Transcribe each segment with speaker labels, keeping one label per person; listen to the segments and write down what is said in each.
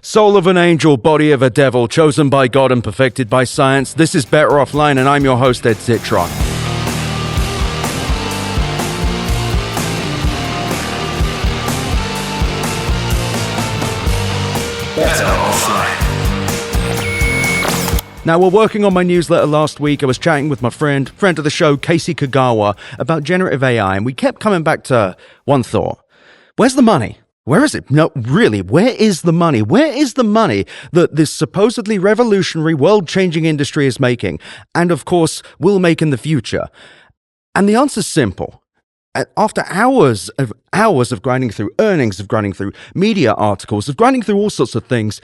Speaker 1: Soul of an angel, body of a devil, chosen by God and perfected by science. This is Better Offline, and I'm your host, Ed Zitron.
Speaker 2: Better Offline.
Speaker 1: Now, we're working on my newsletter last week. I was chatting with my friend of the show, Casey Kagawa, about generative AI, and we kept coming back to one thought. Where's the money? Where is it? No, really, where is the money? Where is the money that this supposedly revolutionary, world-changing industry is making, and of course, will make in the future? And the answer's simple. After hours of grinding through earnings, of grinding through media articles, of grinding through all sorts of things,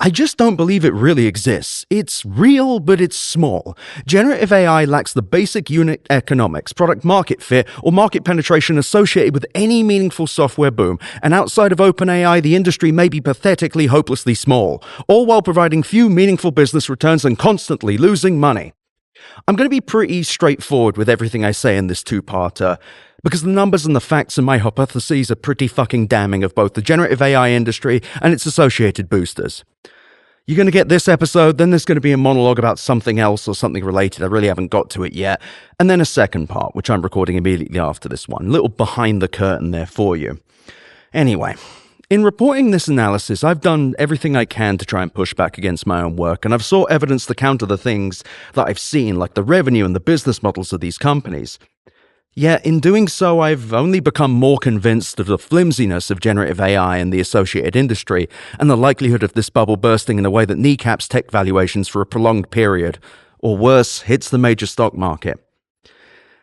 Speaker 1: I just don't believe it really exists. It's real, but it's small. Generative AI lacks the basic unit economics, product market fit, or market penetration associated with any meaningful software boom. And outside of OpenAI, the industry may be pathetically, hopelessly small, all while providing few meaningful business returns and constantly losing money. I'm going to be pretty straightforward with everything I say in this two-parter, because the numbers and the facts and my hypotheses are pretty fucking damning of both the generative AI industry and its associated boosters. You're going to get this episode, then there's going to be a monologue about something else or something related. I really haven't got to it yet. And then a second part, which I'm recording immediately after this one. A little behind the curtain there for you. Anyway, in reporting this analysis, I've done everything I can to try and push back against my own work, and I've sought evidence to counter the things that I've seen, like the revenue and the business models of these companies. Yet, in doing so, I've only become more convinced of the flimsiness of generative AI and the associated industry, and the likelihood of this bubble bursting in a way that kneecaps tech valuations for a prolonged period, or worse, hits the major stock market.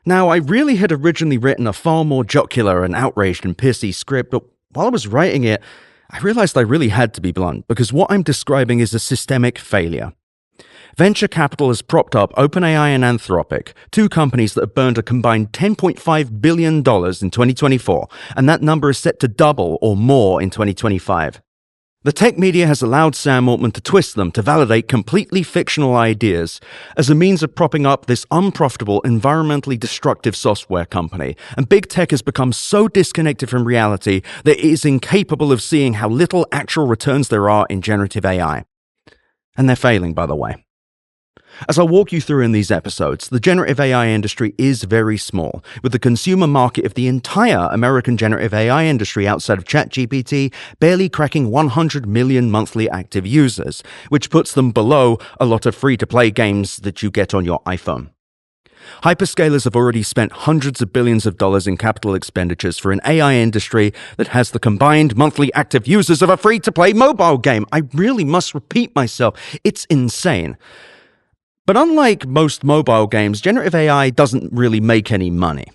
Speaker 1: Now, I really had originally written a far more jocular and outraged and pissy script, but while I was writing it, I realized I really had to be blunt, because what I'm describing is a systemic failure. Venture capital has propped up OpenAI and Anthropic, two companies that have burned a combined $10.5 billion in 2024, and that number is set to double or more in 2025. The tech media has allowed Sam Altman to twist them to validate completely fictional ideas as a means of propping up this unprofitable, environmentally destructive software company, and big tech has become so disconnected from reality that it is incapable of seeing how little actual returns there are in generative AI. And they're failing, by the way. As I'll walk you through in these episodes, the generative AI industry is very small, with the consumer market of the entire American generative AI industry outside of ChatGPT barely cracking 100 million monthly active users, which puts them below a lot of free-to-play games that you get on your iPhone. Hyperscalers have already spent hundreds of billions of dollars in capital expenditures for an AI industry that has the combined monthly active users of a free-to-play mobile game. I really must repeat myself. It's insane. But unlike most mobile games, generative AI doesn't really make any money.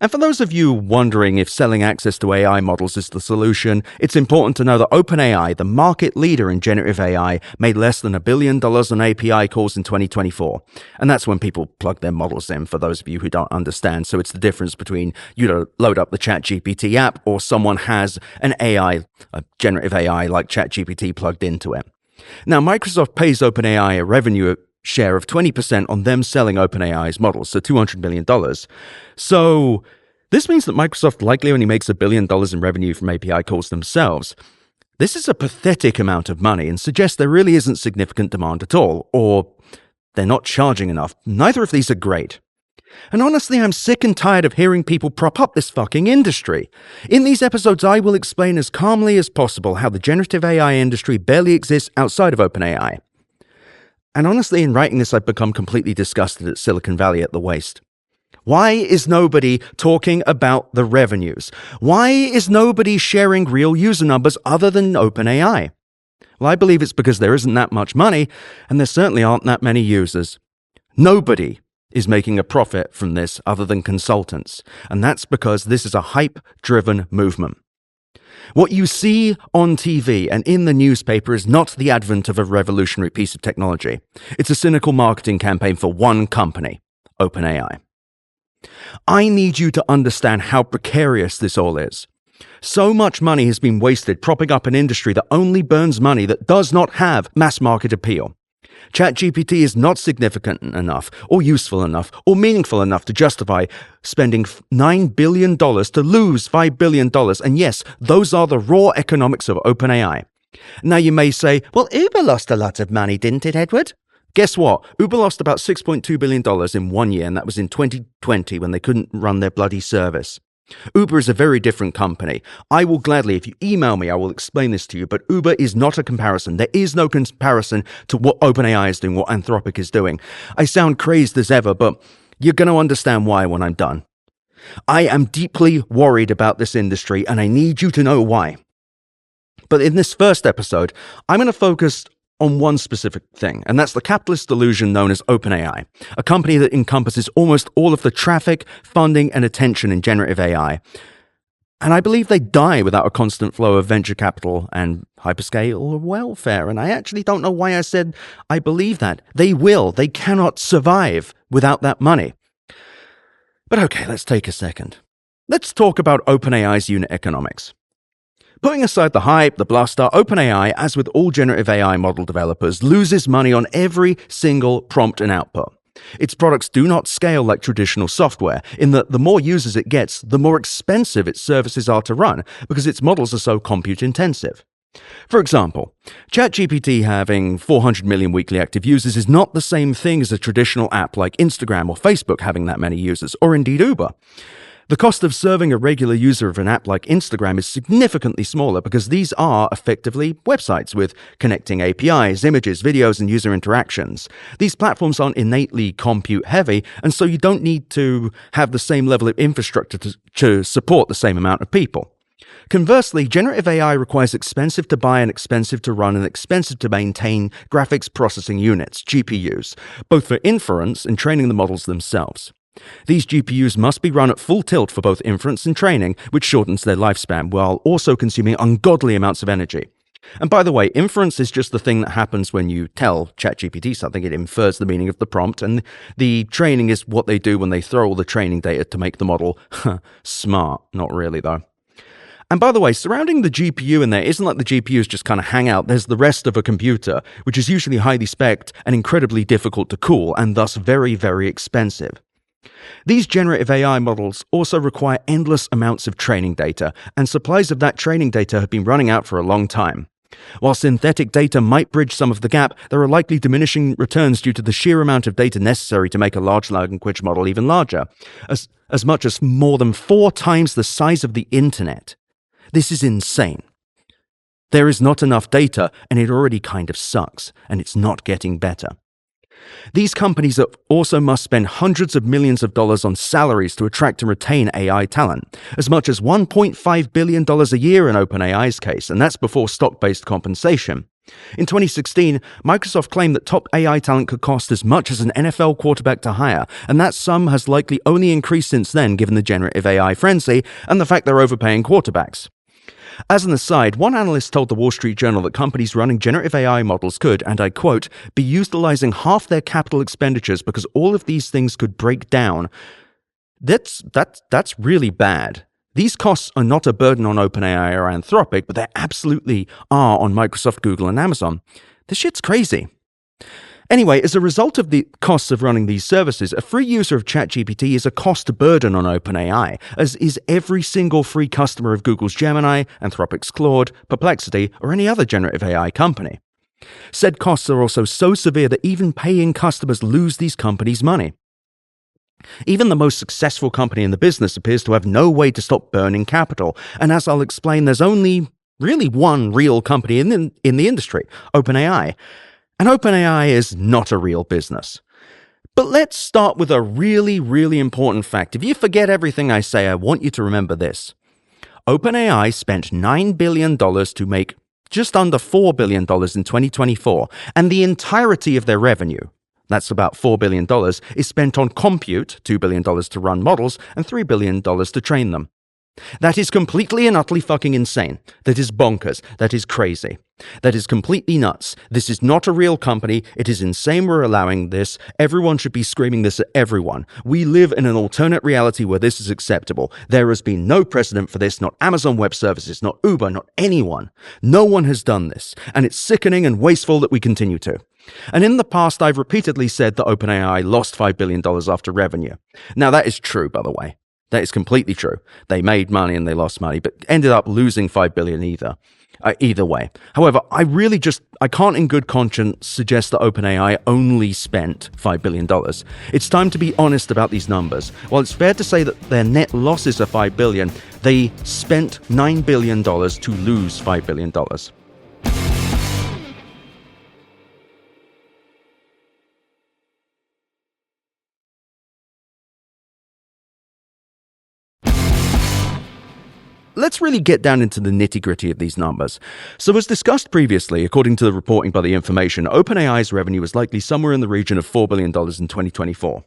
Speaker 1: And for those of you wondering if selling access to AI models is the solution, it's important to know that OpenAI, the market leader in generative AI, made less than $1 billion on API calls in 2024. And that's when people plug their models in, for those of you who don't understand. So it's the difference between you load up the ChatGPT app or someone has an AI, a generative AI like ChatGPT plugged into it. Now, Microsoft pays OpenAI a revenue share of 20% on them selling OpenAI's models, so $200 million. So this means that Microsoft likely only makes $1 billion in revenue from API calls themselves. This is a pathetic amount of money and suggests there really isn't significant demand at all, or they're not charging enough. Neither of these are great. And honestly, I'm sick and tired of hearing people prop up this fucking industry. In these episodes, I will explain as calmly as possible how the generative AI industry barely exists outside of OpenAI. And honestly, in writing this, I've become completely disgusted at Silicon Valley at the waist. Why is nobody talking about the revenues? Why is nobody sharing real user numbers other than OpenAI? Well, I believe it's because there isn't that much money, and there certainly aren't that many users. Nobody is making a profit from this other than consultants, and that's because this is a hype-driven movement. What you see on TV and in the newspaper is not the advent of a revolutionary piece of technology. It's a cynical marketing campaign for one company, OpenAI. I need you to understand how precarious this all is. So much money has been wasted propping up an industry that only burns money that does not have mass market appeal. ChatGPT is not significant enough, or useful enough, or meaningful enough to justify spending $9 billion to lose $5 billion. And yes, those are the raw economics of OpenAI. Now you may say, well, Uber lost a lot of money, didn't it, Edward? Guess what? Uber lost about $6.2 billion in 1 year, and that was in 2020 when they couldn't run their bloody service. Uber is a very different company. I will gladly, if you email me, I will explain this to you, but Uber is not a comparison. There is no comparison to what OpenAI is doing, what Anthropic is doing. I sound crazed as ever, but you're going to understand why when I'm done. I am deeply worried about this industry, and I need you to know why. But in this first episode, I'm going to focus on one specific thing, and that's the capitalist delusion known as OpenAI, a company that encompasses almost all of the traffic, funding, and attention in generative AI. And I believe they die without a constant flow of venture capital and hyperscale welfare. And I actually don't know why I said I believe that. They will. They cannot survive without that money. But okay, let's take a second. Let's talk about OpenAI's unit economics. Putting aside the hype, the bluster, OpenAI, as with all generative AI model developers, loses money on every single prompt and output. Its products do not scale like traditional software, in that the more users it gets, the more expensive its services are to run, because its models are so compute intensive. For example, ChatGPT having 400 million weekly active users is not the same thing as a traditional app like Instagram or Facebook having that many users, or indeed Uber. The cost of serving a regular user of an app like Instagram is significantly smaller because these are effectively websites with connecting APIs, images, videos, and user interactions. These platforms aren't innately compute heavy, and so you don't need to have the same level of infrastructure to support the same amount of people. Conversely, generative AI requires expensive to buy and expensive to run and expensive to maintain graphics processing units, GPUs, both for inference and training the models themselves. These GPUs must be run at full tilt for both inference and training, which shortens their lifespan, while also consuming ungodly amounts of energy. And by the way, inference is just the thing that happens when you tell ChatGPT something. It infers the meaning of the prompt, and the training is what they do when they throw all the training data to make the model smart. Not really, though. And by the way, surrounding the GPU in there isn't like the GPUs just kind of hang out. There's the rest of a computer, which is usually highly spec'd and incredibly difficult to cool, and thus very, very expensive. These generative AI models also require endless amounts of training data, and supplies of that training data have been running out for a long time. While synthetic data might bridge some of the gap, there are likely diminishing returns due to the sheer amount of data necessary to make a large language model even larger, as much as more than 4 times the size of the internet. This is insane. There is not enough data, and it already kind of sucks, and it's not getting better. These companies also must spend hundreds of millions of dollars on salaries to attract and retain AI talent, as much as $1.5 billion a year in OpenAI's case, and that's before stock-based compensation. In 2016, Microsoft claimed that top AI talent could cost as much as an NFL quarterback to hire, and that sum has likely only increased since then given the generative AI frenzy and the fact they're overpaying quarterbacks. As an aside, one analyst told the Wall Street Journal that companies running generative AI models could, and I quote, be utilizing half their capital expenditures because all of these things could break down. That's really bad. These costs are not a burden on OpenAI or Anthropic, but they absolutely are on Microsoft, Google, and Amazon. This shit's crazy. Anyway, as a result of the costs of running these services, a free user of ChatGPT is a cost burden on OpenAI, as is every single free customer of Google's Gemini, Anthropic's Claude, Perplexity, or any other generative AI company. Said costs are also so severe that even paying customers lose these companies money. Even the most successful company in the business appears to have no way to stop burning capital, and as I'll explain, there's only really one real company in the industry, OpenAI. And OpenAI is not a real business. But let's start with a really, really important fact. If you forget everything I say, I want you to remember this. OpenAI spent $9 billion to make just under $4 billion in 2024, and the entirety of their revenue, that's about $4 billion, is spent on compute, $2 billion to run models, and $3 billion to train them. That is completely and utterly fucking insane. That is bonkers. That is crazy. That is completely nuts. This is not a real company. It is insane we're allowing this. Everyone should be screaming this at everyone. We live in an alternate reality where this is acceptable. There has been no precedent for this, not Amazon Web Services, not Uber, not anyone. No one has done this, and it's sickening and wasteful that we continue to. And in the past, I've repeatedly said that OpenAI lost $5 billion after revenue. Now, that is true, by the way. That is completely true. They made money and they lost money, but ended up losing $5 billion either way. However, I can't in good conscience suggest that OpenAI only spent $5 billion. It's time to be honest about these numbers. While it's fair to say that their net losses are $5 billion, they spent $9 billion to lose $5 billion. Let's really get down into the nitty-gritty of these numbers. So as discussed previously, according to the reporting by The Information, OpenAI's revenue is likely somewhere in the region of $4 billion in 2024.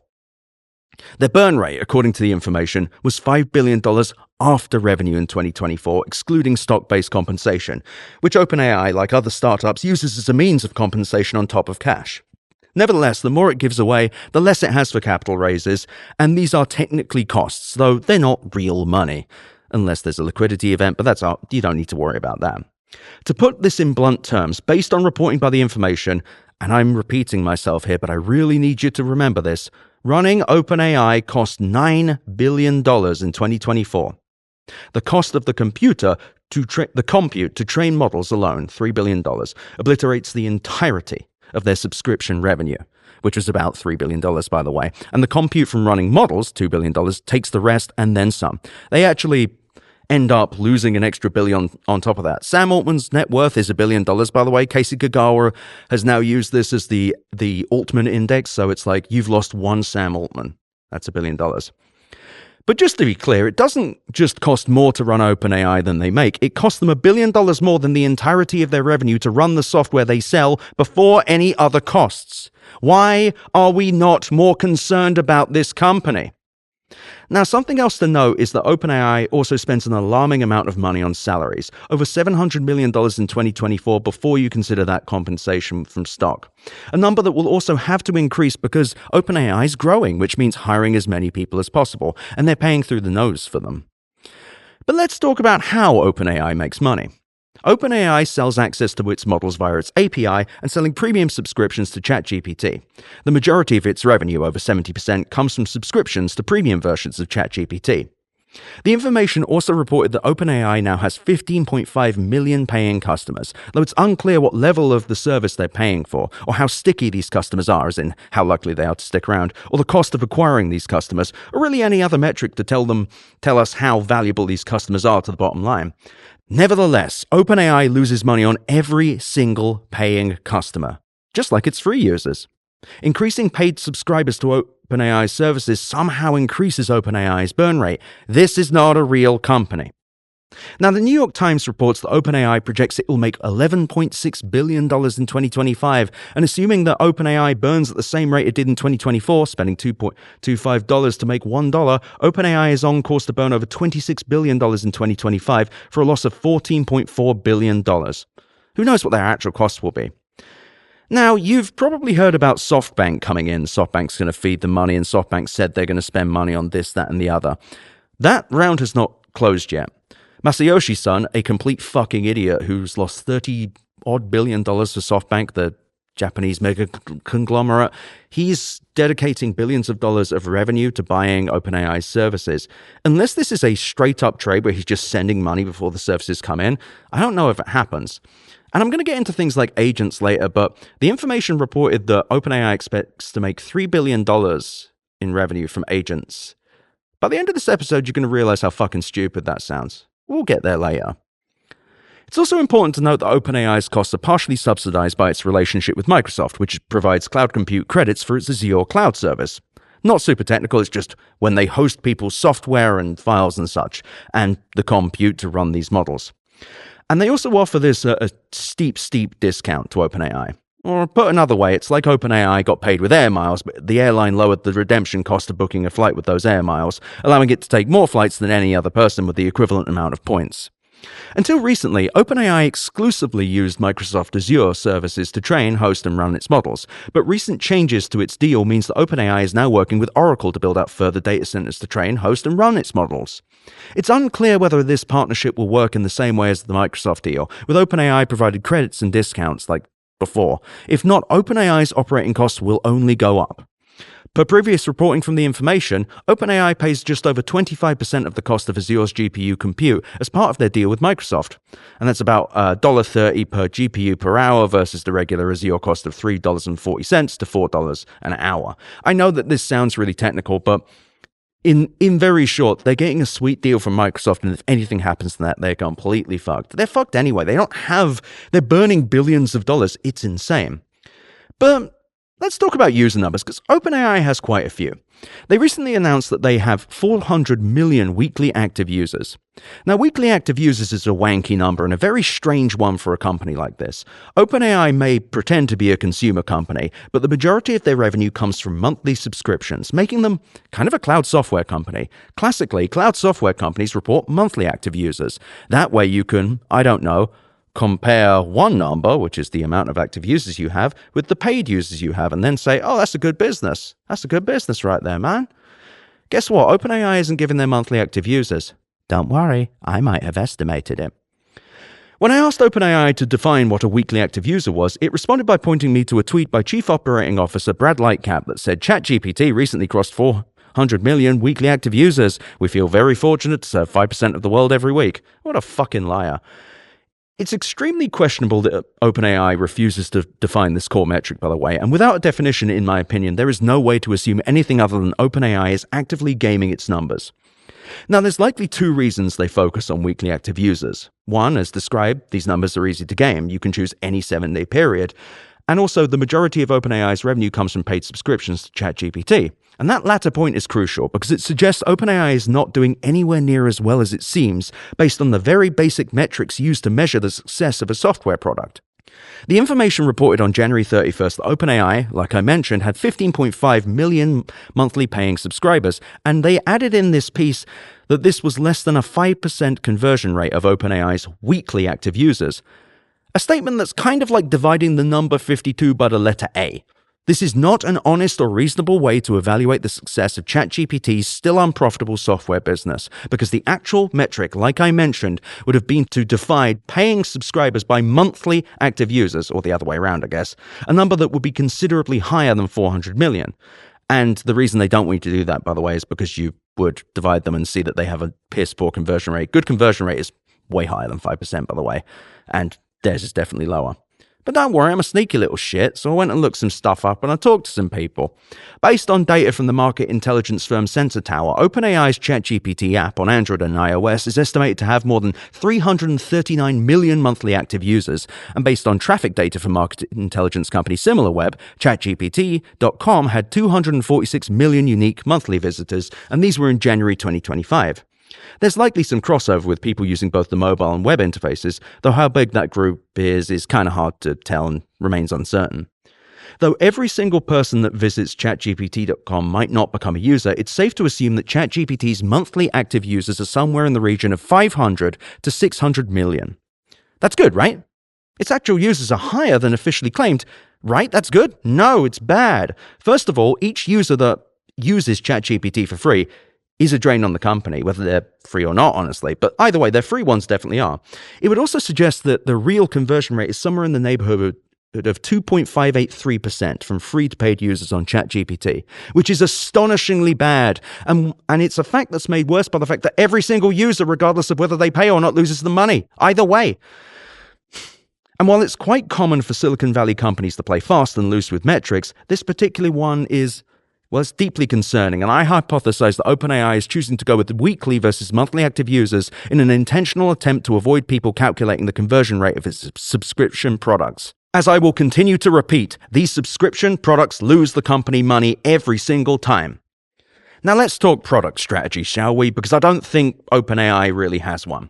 Speaker 1: Their burn rate, according to The Information, was $5 billion after revenue in 2024, excluding stock-based compensation, which OpenAI, like other startups, uses as a means of compensation on top of cash. Nevertheless, the more it gives away, the less it has for capital raises, and these are technically costs, though they're not real money. Unless there's a liquidity event, but you don't need to worry about that. To put this in blunt terms, based on reporting by The Information, and I'm repeating myself here, but I really need you to remember this, running OpenAI cost $9 billion in 2024. The cost of the compute to train models alone, $3 billion, obliterates the entirety of their subscription revenue, which was about $3 billion, by the way. And the compute from running models, $2 billion, takes the rest and then some. They actually end up losing an extra billion on top of that. Sam Altman's net worth is $1 billion, by the way. Casey Kagawa has now used this as the Altman index, so it's like you've lost one Sam Altman. That's $1 billion. But just to be clear, it doesn't just cost more to run OpenAI than they make. It costs them $1 billion more than the entirety of their revenue to run the software they sell before any other costs. Why are we not more concerned about this company? Now, something else to note is that OpenAI also spends an alarming amount of money on salaries, over $700 million in 2024 before you consider that compensation from stock. A number that will also have to increase because OpenAI is growing, which means hiring as many people as possible, and they're paying through the nose for them. But let's talk about how OpenAI makes money. OpenAI sells access to its models via its API and selling premium subscriptions to ChatGPT. The majority of its revenue, over 70%, comes from subscriptions to premium versions of ChatGPT. The Information also reported that OpenAI now has 15.5 million paying customers, though it's unclear what level of the service they're paying for, or how sticky these customers are, as in how likely they are to stick around, or the cost of acquiring these customers, or really any other metric to tell us how valuable these customers are to the bottom line. Nevertheless, OpenAI loses money on every single paying customer, just like its free users. Increasing paid subscribers to OpenAI's services somehow increases OpenAI's burn rate. This is not a real company. Now, the New York Times reports that OpenAI projects it will make $11.6 billion in 2025, and assuming that OpenAI burns at the same rate it did in 2024, spending $2.25 to make $1, OpenAI is on course to burn over $26 billion in 2025 for a loss of $14.4 billion. Who knows what their actual costs will be? Now, you've probably heard about SoftBank coming in. SoftBank's going to feed the money, and SoftBank said they're going to spend money on this, that, and the other. That round has not closed yet. Masayoshi Son, a complete fucking idiot who's lost $30-odd billion for SoftBank, the Japanese mega conglomerate, he's dedicating billions of dollars of revenue to buying OpenAI's services. Unless this is a straight-up trade where he's just sending money before the services come in, I don't know if it happens. And I'm going to get into things like agents later, but The Information reported that OpenAI expects to make $3 billion in revenue from agents. By the end of this episode, you're going to realize how fucking stupid that sounds. We'll get there later. It's also important to note that OpenAI's costs are partially subsidized by its relationship with Microsoft, which provides cloud compute credits for its Azure cloud service. Not super technical, it's just when they host people's software and files and such, and the compute to run these models. And they also offer this a steep discount to OpenAI. Or put another way, it's like OpenAI got paid with air miles, but the airline lowered the redemption cost of booking a flight with those air miles, allowing it to take more flights than any other person with the equivalent amount of points. Until recently, OpenAI exclusively used Microsoft Azure services to train, host, and run its models, but recent changes to its deal means that OpenAI is now working with Oracle to build out further data centers to train, host, and run its models. It's unclear whether this partnership will work in the same way as the Microsoft deal, with OpenAI provided credits and discounts like before. If not, OpenAI's operating costs will only go up. Per previous reporting from The Information, OpenAI pays just over 25% of the cost of Azure's GPU compute as part of their deal with Microsoft. And that's about $1.30 per GPU per hour versus the regular Azure cost of $3.40 to $4 an hour. I know that this sounds really technical, but in very short, they're getting a sweet deal from Microsoft, and if anything happens to that, they're completely fucked. They're fucked anyway. They're burning billions of dollars. It's insane. But let's talk about user numbers, because OpenAI has quite a few. They recently announced that they have 400 million weekly active users. Now, weekly active users is a wanky number and a very strange one for a company like this. OpenAI may pretend to be a consumer company, but the majority of their revenue comes from monthly subscriptions, making them kind of a cloud software company. Classically, cloud software companies report monthly active users. That way you can, compare one number, which is the amount of active users you have, with the paid users you have, and then say, oh, that's a good business. That's a good business right there, man. Guess what? OpenAI isn't giving their monthly active users. Don't worry, I might have estimated it. When I asked OpenAI to define what a weekly active user was, it responded by pointing me to a tweet by Chief Operating Officer Brad Lightcap that said, ChatGPT recently crossed 400 million weekly active users. We feel very fortunate to serve 5% of the world every week. What a fucking liar. It's extremely questionable that OpenAI refuses to define this core metric, by the way, and without a definition, in my opinion, there is no way to assume anything other than OpenAI is actively gaming its numbers. Now, there's likely two reasons they focus on weekly active users. One, as described, these numbers are easy to game. You can choose any 7-day period. And also, the majority of OpenAI's revenue comes from paid subscriptions to ChatGPT. And that latter point is crucial because it suggests OpenAI is not doing anywhere near as well as it seems based on the very basic metrics used to measure the success of a software product. The Information reported on January 31st that OpenAI, like I mentioned, had 15.5 million monthly paying subscribers, and they added in this piece that this was less than a 5% conversion rate of OpenAI's weekly active users. A statement that's kind of like dividing the number 52 by the letter A. This is not an honest or reasonable way to evaluate the success of ChatGPT's still unprofitable software business, because the actual metric, like I mentioned, would have been to divide paying subscribers by monthly active users, or the other way around, I guess, a number that would be considerably higher than 400 million. And the reason they don't want you to do that, by the way, is because you would divide them and see that they have a piss poor conversion rate. Good conversion rate is way higher than 5%, by the way, and theirs is definitely lower. But don't worry, I'm a sneaky little shit, so I went and looked some stuff up and I talked to some people. Based on data from the market intelligence firm Sensor Tower, OpenAI's ChatGPT app on Android and iOS is estimated to have more than 339 million monthly active users. And based on traffic data from market intelligence company SimilarWeb, ChatGPT.com had 246 million unique monthly visitors, and these were in January 2025. There's likely some crossover with people using both the mobile and web interfaces, though how big that group is kind of hard to tell and remains uncertain. Though every single person that visits ChatGPT.com might not become a user, it's safe to assume that ChatGPT's monthly active users are somewhere in the region of 500 to 600 million. That's good, right? Its actual users are higher than officially claimed, right? That's good? No, it's bad. First of all, each user that uses ChatGPT for free is a drain on the company, whether they're free or not, honestly. But either way, their free ones definitely are. It would also suggest that the real conversion rate is somewhere in the neighborhood of 2.583% from free to paid users on ChatGPT, which is astonishingly bad. And it's a fact that's made worse by the fact that every single user, regardless of whether they pay or not, loses the money. Either way. And while it's quite common for Silicon Valley companies to play fast and loose with metrics, this particular one is, well, it's deeply concerning, and I hypothesize that OpenAI is choosing to go with weekly versus monthly active users in an intentional attempt to avoid people calculating the conversion rate of its subscription products. As I will continue to repeat, these subscription products lose the company money every single time. Now let's talk product strategy, shall we? Because I don't think OpenAI really has one.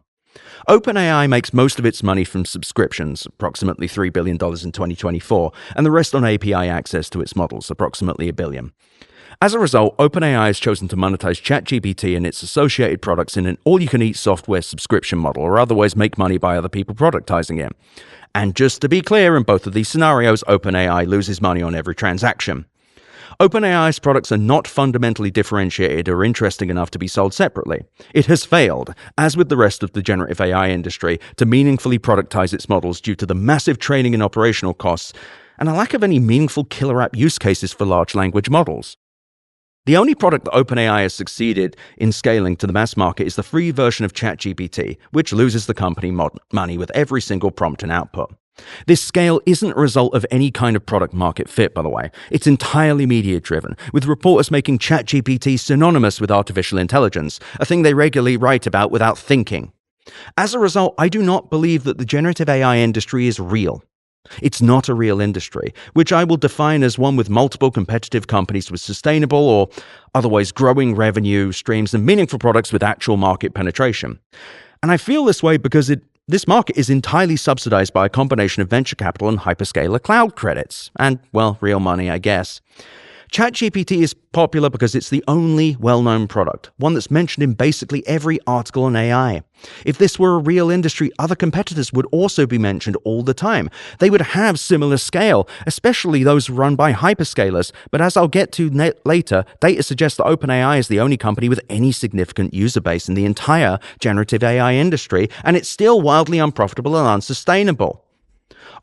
Speaker 1: OpenAI makes most of its money from subscriptions, approximately $3 billion in 2024, and the rest on API access to its models, approximately $1 billion. As a result, OpenAI has chosen to monetize ChatGPT and its associated products in an all-you-can-eat software subscription model, or otherwise make money by other people productizing it. And just to be clear, in both of these scenarios, OpenAI loses money on every transaction. OpenAI's products are not fundamentally differentiated or interesting enough to be sold separately. It has failed, as with the rest of the generative AI industry, to meaningfully productize its models due to the massive training and operational costs, and a lack of any meaningful killer app use cases for large language models. The only product that OpenAI has succeeded in scaling to the mass market is the free version of ChatGPT, which loses the company money with every single prompt and output. This scale isn't a result of any kind of product market fit, by the way. It's entirely media-driven, with reporters making ChatGPT synonymous with artificial intelligence, a thing they regularly write about without thinking. As a result, I do not believe that the generative AI industry is real. It's not a real industry, which I will define as one with multiple competitive companies with sustainable or otherwise growing revenue streams and meaningful products with actual market penetration. And I feel this way because this market is entirely subsidized by a combination of venture capital and hyperscaler cloud credits. And, well, real money, I guess. ChatGPT is popular because it's the only well-known product, one that's mentioned in basically every article on AI. If this were a real industry, other competitors would also be mentioned all the time. They would have similar scale, especially those run by hyperscalers. But as I'll get to later, data suggests that OpenAI is the only company with any significant user base in the entire generative AI industry, and it's still wildly unprofitable and unsustainable.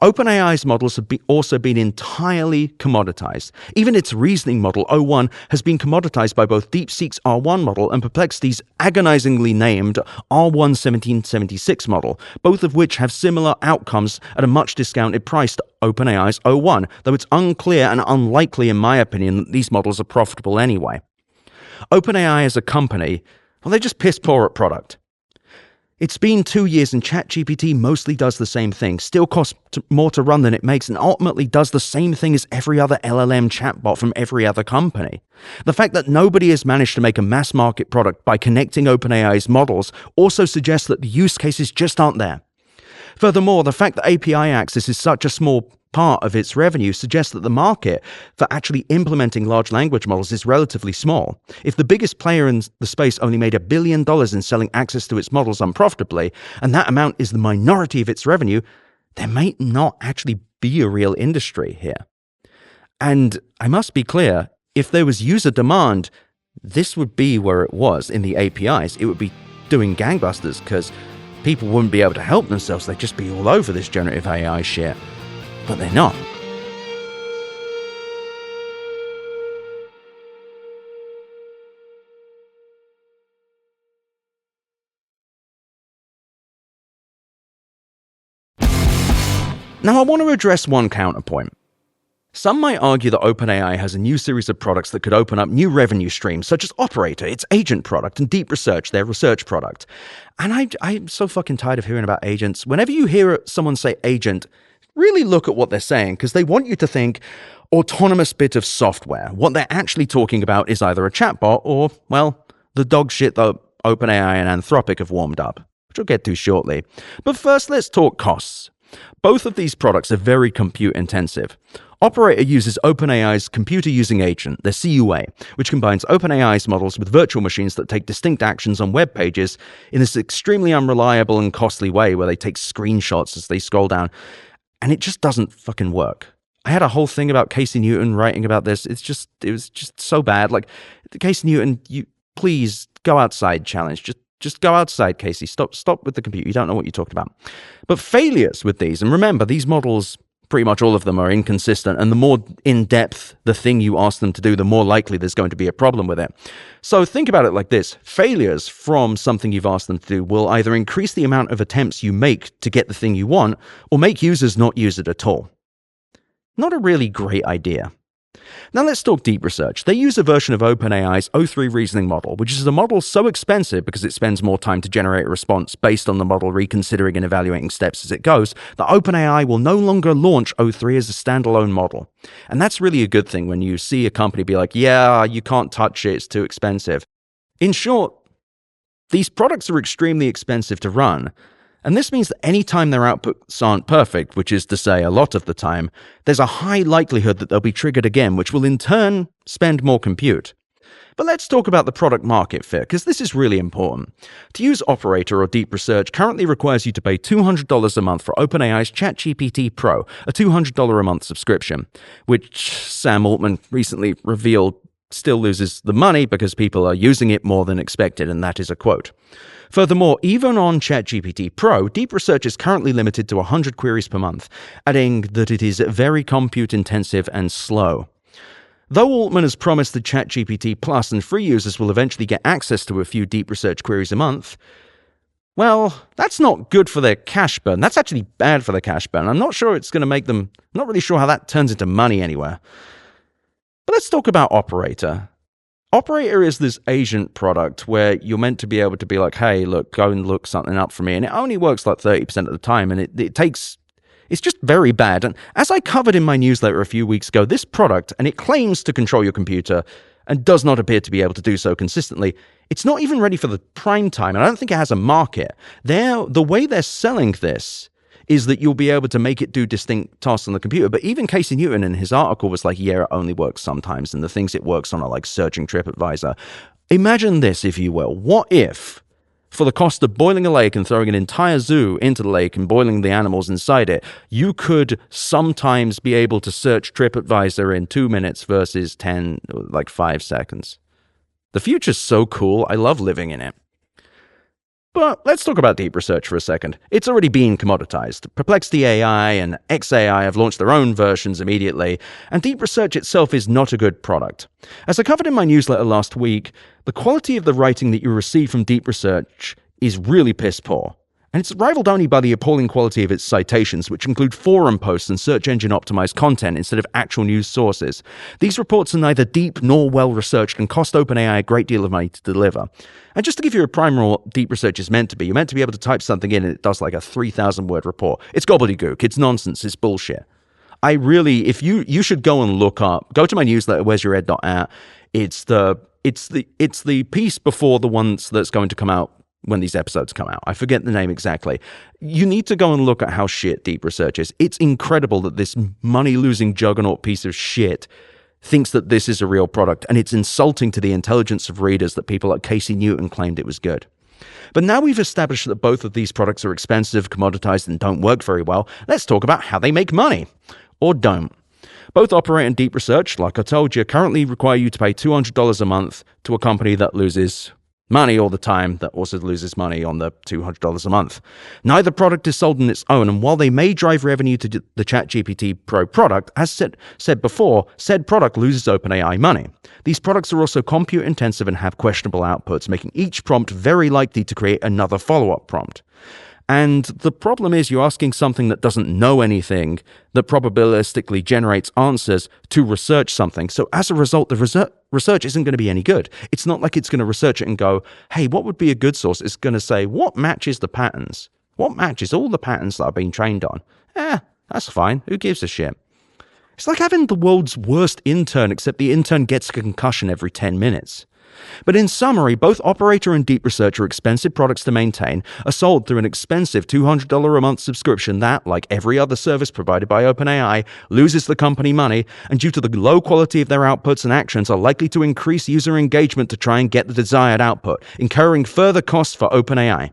Speaker 1: OpenAI's models have also been entirely commoditized. Even its reasoning model, O1, has been commoditized by both DeepSeek's R1 model and Perplexity's agonizingly named R1 1776 model, both of which have similar outcomes at a much discounted price to OpenAI's O1, though it's unclear and unlikely, in my opinion, that these models are profitable anyway. OpenAI as a company, well, they're just piss poor at product. It's been 2 years and ChatGPT mostly does the same thing, still costs more to run than it makes, and ultimately does the same thing as every other LLM chatbot from every other company. The fact that nobody has managed to make a mass market product by connecting OpenAI's models also suggests that the use cases just aren't there. Furthermore, the fact that API access is such a small part of its revenue suggests that the market for actually implementing large language models is relatively small. If the biggest player in the space only made $1 billion in selling access to its models unprofitably, and that amount is the minority of its revenue, there may not actually be a real industry here. And I must be clear, if there was user demand, this would be where it was in the APIs. It would be doing gangbusters because people wouldn't be able to help themselves. They'd just be all over this generative AI shit. But they're not. Now, I want to address one counterpoint. Some might argue that OpenAI has a new series of products that could open up new revenue streams, such as Operator, its agent product, and Deep Research, their research product. And I'm so fucking tired of hearing about agents. Whenever you hear someone say agent, really look at what they're saying, because they want you to think autonomous bit of software. What they're actually talking about is either a chatbot or, well, the dog shit that OpenAI and Anthropic have warmed up, which I'll get to shortly. But first, let's talk costs. Both of these products are very compute intensive. Operator uses OpenAI's computer-using agent, the CUA, which combines OpenAI's models with virtual machines that take distinct actions on web pages in this extremely unreliable and costly way where they take screenshots as they scroll down. And it just doesn't fucking work. I had a whole thing about Casey Newton writing about this. It was just so bad. Like, Casey Newton, you please go outside challenge. Just go outside, Casey. Stop with the computer. You don't know what you're talking about. But failures with these, and remember, these models, pretty much all of them are inconsistent, and the more in-depth the thing you ask them to do, the more likely there's going to be a problem with it. So think about it like this. Failures from something you've asked them to do will either increase the amount of attempts you make to get the thing you want, or make users not use it at all. Not a really great idea. Now let's talk Deep Research. They use a version of OpenAI's O3 reasoning model, which is a model so expensive because it spends more time to generate a response based on the model reconsidering and evaluating steps as it goes, that OpenAI will no longer launch O3 as a standalone model. And that's really a good thing when you see a company be like, yeah, you can't touch it, it's too expensive. In short, these products are extremely expensive to run. And this means that any time their outputs aren't perfect, which is to say a lot of the time, there's a high likelihood that they'll be triggered again, which will in turn spend more compute. But let's talk about the product market fit, because this is really important. To use Operator or Deep Research currently requires you to pay $200 a month for OpenAI's ChatGPT Pro, a $200 a month subscription, which Sam Altman recently revealed still loses the money because people are using it more than expected, and that is a quote. Furthermore, even on ChatGPT Pro, deep research is currently limited to 100 queries per month, adding that it is very compute-intensive and slow. Though Altman has promised that ChatGPT Plus and free users will eventually get access to a few deep research queries a month, well, that's not good for their cash burn. That's actually bad for their cash burn. I'm not sure it's going to make them... I'm not really sure how that turns into money anywhere. But let's talk about Operator. Operator is this agent product where you're meant to be able to be like, hey, look, go and look something up for me. And it only works like 30% of the time. And it's just very bad. And as I covered in my newsletter a few weeks ago, this product, and it claims to control your computer and does not appear to be able to do so consistently, it's not even ready for the prime time. And I don't think it has a market. The way they're selling this is that you'll be able to make it do distinct tasks on the computer. But even Casey Newton in his article was like, yeah, it only works sometimes. And the things it works on are like searching TripAdvisor. Imagine this, if you will. What if, for the cost of boiling a lake and throwing an entire zoo into the lake and boiling the animals inside it, you could sometimes be able to search TripAdvisor in 2 minutes versus 5 seconds. The future's so cool. I love living in it. But let's talk about deep research for a second. It's already been commoditized. Perplexity AI and XAI have launched their own versions immediately, and deep research itself is not a good product. As I covered in my newsletter last week, the quality of the writing that you receive from deep research is really piss poor. And it's rivaled only by the appalling quality of its citations, which include forum posts and search engine optimized content instead of actual news sources. These reports are neither deep nor well researched and cost OpenAI a great deal of money to deliver. And just to give you a primer what deep research is meant to be, you're meant to be able to type something in and it does like a 3,000 word report. It's gobbledygook, it's nonsense, it's bullshit. If you should go and look up, go to my newsletter, wheresyoured.at. It's the piece before the ones that's going to come out when these episodes come out. I forget the name exactly. You need to go and look at how shit deep research is. It's incredible that this money-losing juggernaut piece of shit thinks that this is a real product, and it's insulting to the intelligence of readers that people like Casey Newton claimed it was good. But now we've established that both of these products are expensive, commoditized, and don't work very well, let's talk about how they make money. Or don't. Both Operator and Deep Research, like I told you, currently require you to pay $200 a month to a company that loses money all the time, that also loses money on the $200 a month. Neither product is sold on its own, and while they may drive revenue to the ChatGPT Pro product, as said before, said product loses OpenAI money. These products are also compute intensive and have questionable outputs, making each prompt very likely to create another follow-up prompt. And the problem is you're asking something that doesn't know anything, that probabilistically generates answers to research something. So as a result, the research isn't going to be any good. It's not like it's going to research it and go, hey, what would be a good source? It's going to say, what matches the patterns? What matches all the patterns that I've been trained on? That's fine. Who gives a shit? It's like having the world's worst intern, except the intern gets a concussion every 10 minutes. But in summary, both Operator and Deep Research are expensive products to maintain, are sold through an expensive $200 a month subscription that, like every other service provided by OpenAI, loses the company money, and due to the low quality of their outputs and actions, are likely to increase user engagement to try and get the desired output, incurring further costs for OpenAI.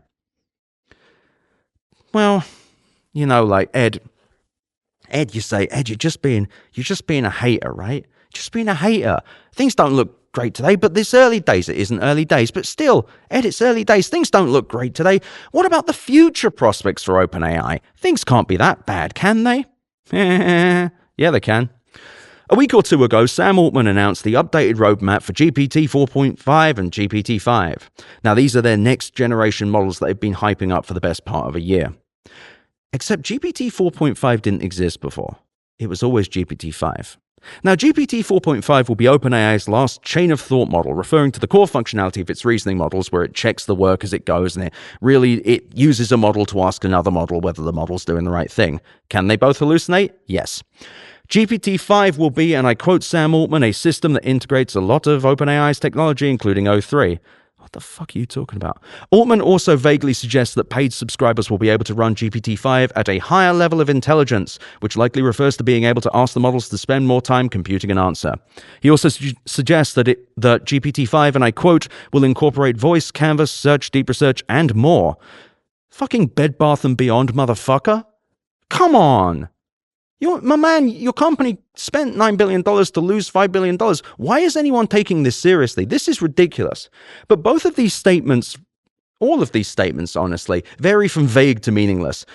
Speaker 1: Well, like Ed, you say, Ed, you're just being a hater, right? Just being a hater. Things don't look great today, but this early days. It isn't early days, but still, Ed, it's early days. Things don't look great today. What about the future prospects for OpenAI? Things can't be that bad, can they? Yeah, they can. A week or two ago, Sam Altman announced the updated roadmap for GPT 4.5 and GPT 5. Now, these are their next generation models that they've been hyping up for the best part of a year. Except GPT 4.5 didn't exist before. It was always GPT 5. Now, GPT 4.5 will be OpenAI's last chain-of-thought model, referring to the core functionality of its reasoning models, where it checks the work as it goes, and it uses a model to ask another model whether the model's doing the right thing. Can they both hallucinate? Yes. GPT-5 will be, and I quote Sam Altman, a system that integrates a lot of OpenAI's technology, including O3. What the fuck are you talking about? Altman also vaguely suggests that paid subscribers will be able to run GPT-5 at a higher level of intelligence, which likely refers to being able to ask the models to spend more time computing an answer. He also suggests that GPT-5, and I quote, will incorporate voice, canvas, search, deep research, and more. Fucking Bed Bath & Beyond, motherfucker. Come on. My man, your company spent $9 billion to lose $5 billion. Why is anyone taking this seriously? This is ridiculous. But both of these statements, all of these statements, honestly, vary from vague to meaningless.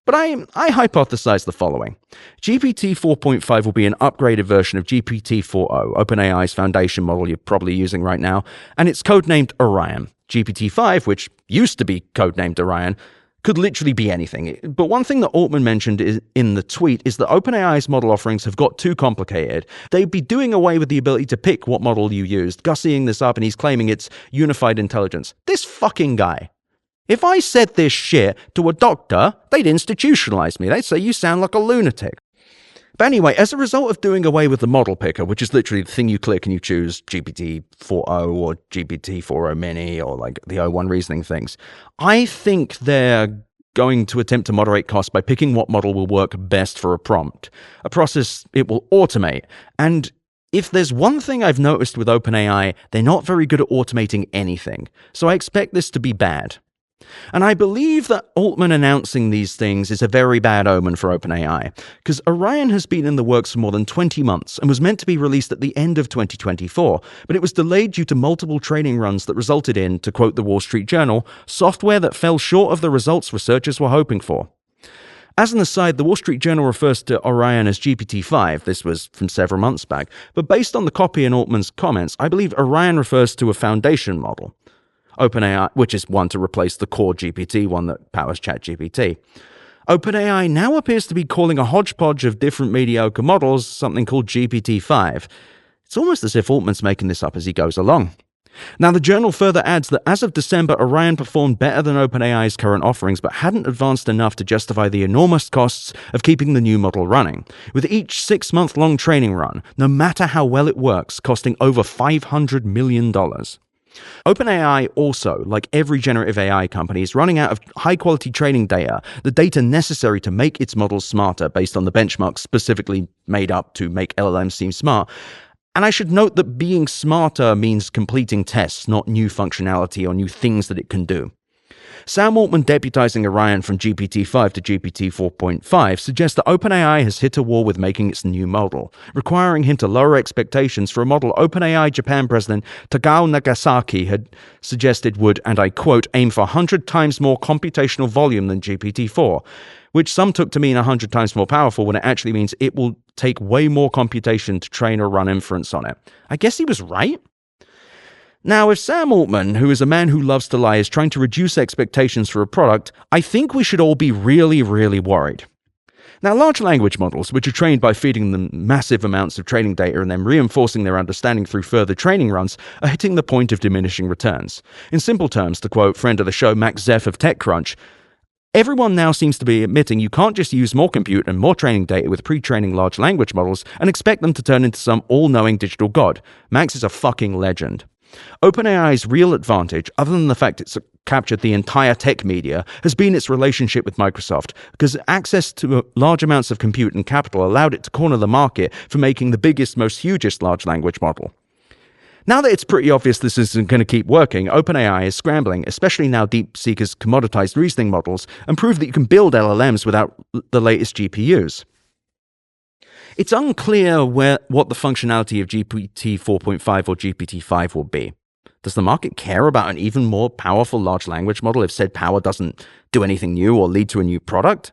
Speaker 1: But I hypothesize the following. GPT 4.5 will be an upgraded version of GPT 4o, OpenAI's foundation model you're probably using right now, and it's codenamed Orion. GPT 5, which used to be codenamed Orion, could literally be anything. But one thing that Altman mentioned in the tweet is that OpenAI's model offerings have got too complicated. They'd be doing away with the ability to pick what model you used, gussying this up, and he's claiming it's unified intelligence. This fucking guy. If I said this shit to a doctor, they'd institutionalize me. They'd say you sound like a lunatic. But anyway, as a result of doing away with the model picker, which is literally the thing you click and you choose GPT 4o or GPT 4o mini or like the O1 reasoning things, I think they're going to attempt to moderate costs by picking what model will work best for a prompt, a process it will automate. And if there's one thing I've noticed with OpenAI, they're not very good at automating anything. So I expect this to be bad. And I believe that Altman announcing these things is a very bad omen for OpenAI, because Orion has been in the works for more than 20 months and was meant to be released at the end of 2024, but it was delayed due to multiple training runs that resulted in, to quote the Wall Street Journal, software that fell short of the results researchers were hoping for. As an aside, the Wall Street Journal refers to Orion as GPT-5. This was from several months back, but based on the copy in Altman's comments, I believe Orion refers to a foundation model. OpenAI, which is one to replace the core GPT, one that powers ChatGPT. OpenAI now appears to be calling a hodgepodge of different mediocre models something called GPT-5. It's almost as if Altman's making this up as he goes along. Now, the journal further adds that as of December, Orion performed better than OpenAI's current offerings, but hadn't advanced enough to justify the enormous costs of keeping the new model running, with each 6-month-long training run, no matter how well it works, costing over $500 million. OpenAI also, like every generative AI company, is running out of high-quality training data, the data necessary to make its models smarter based on the benchmarks specifically made up to make LLMs seem smart. And I should note that being smarter means completing tests, not new functionality or new things that it can do. Sam Altman deputizing Orion from GPT-5 to GPT 4.5 suggests that OpenAI has hit a wall with making its new model, requiring him to lower expectations for a model OpenAI Japan President Tagao Nagasaki had suggested would, and I quote, aim for 100 times more computational volume than GPT-4, which some took to mean 100 times more powerful when it actually means it will take way more computation to train or run inference on it. I guess he was right. Now, if Sam Altman, who is a man who loves to lie, is trying to reduce expectations for a product, I think we should all be really, really worried. Now, large language models, which are trained by feeding them massive amounts of training data and then reinforcing their understanding through further training runs, are hitting the point of diminishing returns. In simple terms, to quote friend of the show Max Zeff of TechCrunch, everyone now seems to be admitting you can't just use more compute and more training data with pre-training large language models and expect them to turn into some all-knowing digital god. Max is a fucking legend. OpenAI's real advantage, other than the fact it's captured the entire tech media, has been its relationship with Microsoft, because access to large amounts of compute and capital allowed it to corner the market for making the biggest, most hugest large language model. Now that it's pretty obvious this isn't going to keep working, OpenAI is scrambling, especially now DeepSeek has commoditized reasoning models and proved that you can build LLMs without the latest GPUs. It's unclear what the functionality of GPT 4.5 or GPT-5 will be. Does the market care about an even more powerful large language model if said power doesn't do anything new or lead to a new product?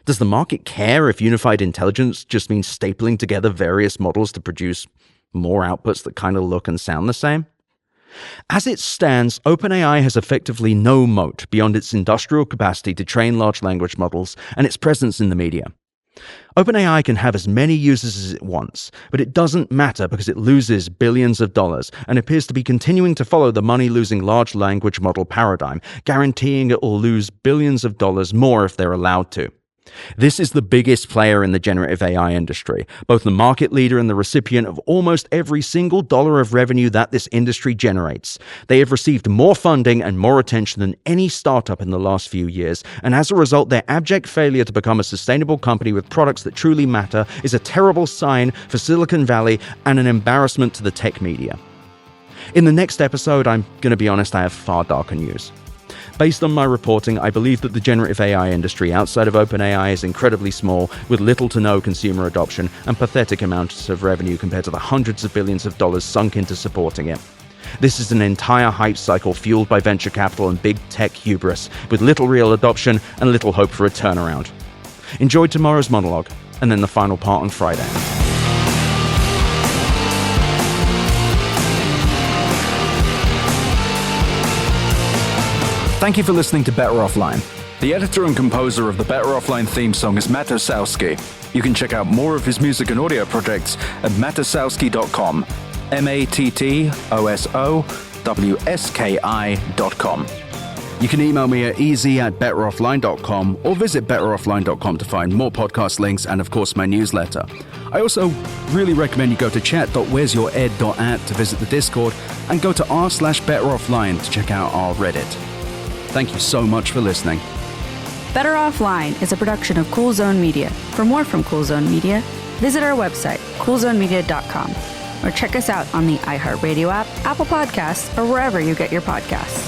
Speaker 1: Does the market care if unified intelligence just means stapling together various models to produce more outputs that kind of look and sound the same? As it stands, OpenAI has effectively no moat beyond its industrial capacity to train large language models and its presence in the media. OpenAI can have as many users as it wants, but it doesn't matter because it loses billions of dollars and appears to be continuing to follow the money-losing large language model paradigm, guaranteeing it will lose billions of dollars more if they're allowed to. This is the biggest player in the generative AI industry, both the market leader and the recipient of almost every single dollar of revenue that this industry generates. They have received more funding and more attention than any startup in the last few years, and as a result, their abject failure to become a sustainable company with products that truly matter is a terrible sign for Silicon Valley and an embarrassment to the tech media. In the next episode, I'm going to be honest, I have far darker news. Based on my reporting, I believe that the generative AI industry outside of OpenAI is incredibly small, with little to no consumer adoption and pathetic amounts of revenue compared to the hundreds of billions of dollars sunk into supporting it. This is an entire hype cycle fueled by venture capital and big tech hubris, with little real adoption and little hope for a turnaround. Enjoy tomorrow's monologue, and then the final part on Friday.
Speaker 3: Thank you for listening to Better Offline. The editor and composer of the Better Offline theme song is Matt Osowski. You can check out more of his music and audio projects at matosowski.com. MATTOSOWSKI.com. You can email me at easy@betteroffline.com or visit betteroffline.com to find more podcast links and, of course, my newsletter. I also really recommend you go to chat.wheresyoured.at to visit the Discord and go to r/betteroffline to check out our Reddit. Thank you so much for listening.
Speaker 4: Better Offline is a production of Cool Zone Media. For more from Cool Zone Media, visit our website, coolzonemedia.com, or check us out on the iHeart Radio app, Apple Podcasts, or wherever you get your podcasts.